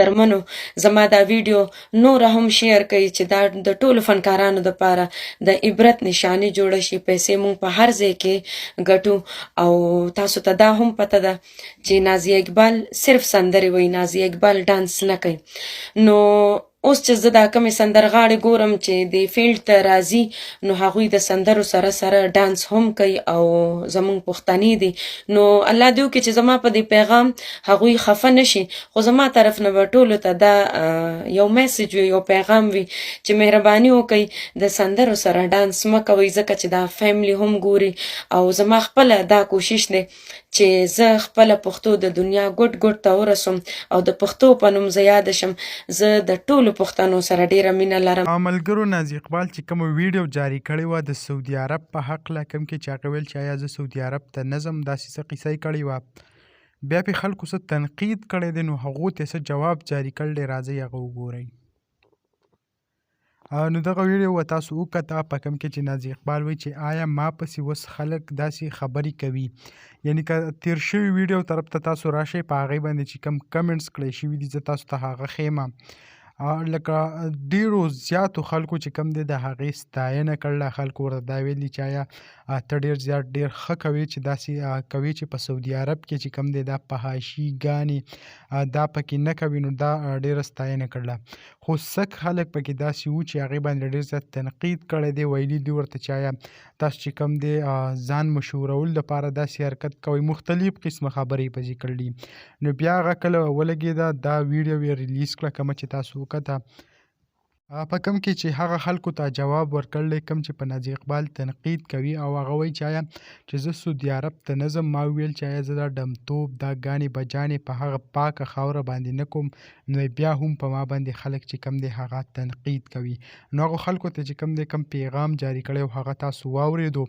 درمنو زما دا ویډیو نوره هم شیر کړئ چې دا د ټولو فنکارانو دپاره د عبرت نشانې جوړه شي. پیسې موږ په هر ځای کې ګټو او تاسو ته دا هم پته ده چې نازیه اقبال صرف سندرې وایي، نازیه اقبال ډانس نه کوي. نو اوس چې زه دا کمې سندرغاړې ګورم چې د فیلډ ته راځي نو هغوی د سندرو سره سره ډانس هم کوي او زمونږ پښتنې دي. نو الله دې وکړي چې زما په دې پیغام هغوی خفه نشي، خو زما طرف نه به ټولو ته دا یو میسج وي، یو پیغام وي چې مهرباني وکړئ د سندرو سره ډانس مه کوئ، ځکه چې دا فیملی هم ګوري او زما خپله دا کوشش دی چې زه خپله پښتو د دنیا ګوټ ګوټ ته ورسوم او د پښتو په نوم زه یاده شم. زه د ټولو پښتنو سره ډیره مینه لرم. ملګرو، نازیه اقبال چې کومه ویډیو جاری کړې وه د سعودي عرب په هکله، کوم کې چې هغه ویل چې آیا زه سعودي عرب ته نه ځم، داسې څه قصه یې کړې وه، بیا پرې خلکو څه تنقید کړی دی، نو هغو ته څه جواب جاری کړی دی، راځئ هغه وګورئ. نو دغه ویډیو به تاسو وکته په کوم کې چې نازیه اقبال وایي چې آیا ما پسې اوس خلک داسې خبرې کوي، یعنې که تیر شوي ویډیو طرف ته تاسو راشئ په هغې باندې چې کوم کمنټس کړی شوي دي زه تاسو ته هغه ښیم. لکه ډیرو زیاتو خلکو چې کوم دی د هغې ستاینه کړله، خلکو ورته دا ویلي چې آیا ته ډېر زیات ډېر ښه کوې چې داسې کوې چې په سعودي عرب کې چې کوم دی دا فحاشي ګانې دا پکې نه کوي، نو دا ډېره ستاینه کړله. خو سک خلک پکې داسې وو چې هغې باندې ډېر زیات تنقید کړی دی، ویلي دي ورته چې آیا تاسو چې کوم دی ځان مشهورولو لپاره داسې حرکت کوئ، مختلف قسمه خبرې یې پسې کړلي. نو بیا هغه کله ولګېده دا ویډیو یې ریلیز کړه کومه چې تاسو وکته، په کوم کې چې هغه خلکو ته جواب ورکړلی کوم چې په نازیه اقبال تنقید کوي او هغه وایي چې آیا چې زه سعودي عرب ته نه ځم، ما وویل چې آیا زه دا ډمتوب دا ګانې بجانې په هغه پاکه خاوره باندې نه کوم، نو بیا هم په ما باندې خلک چې کوم دی هغه تنقید کوي. نو هغو خلکو ته چې کوم دی کوم پیغام جاری کړی او هغه تاسو واورېدو،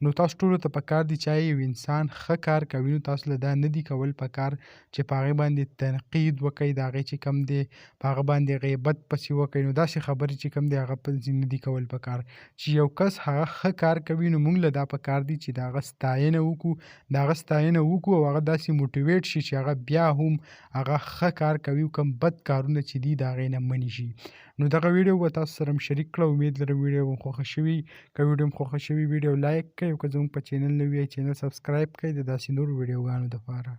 نو تاسو ټولو ته پکار دي چې یو انسان ښه کار کوي نو تاسو له دا نه دي کول پکار چې په هغې باندې تنقید وکئ، د هغې چې کوم دی په هغه باندې غیبت پسې وکئ، نو داسې خبرې چې کوم دی هغه پسې نه دي کول پکار. چې یو کس هغه ښه کار کوي نو موږ له دا پکار دي چې د هغه ستاینه وکړو، د هغه ستاینه وکړو او هغه داسې موټیویټ شي چې هغه بیا هم هغه ښه کار کوي او کوم بد کارونه چې دي د هغې نه منې شي. نو دغه ویډیو به تاسو سره م شریک کړه، امید لرم ویډیو به خوښه شوي. که ویډیو م خوښه شوي ویډیو لایک کړئ او که زموږ په چینل نوي یئ چینل سبسکرایب کړئ د داسې نورو ویډیوګانو دپاره.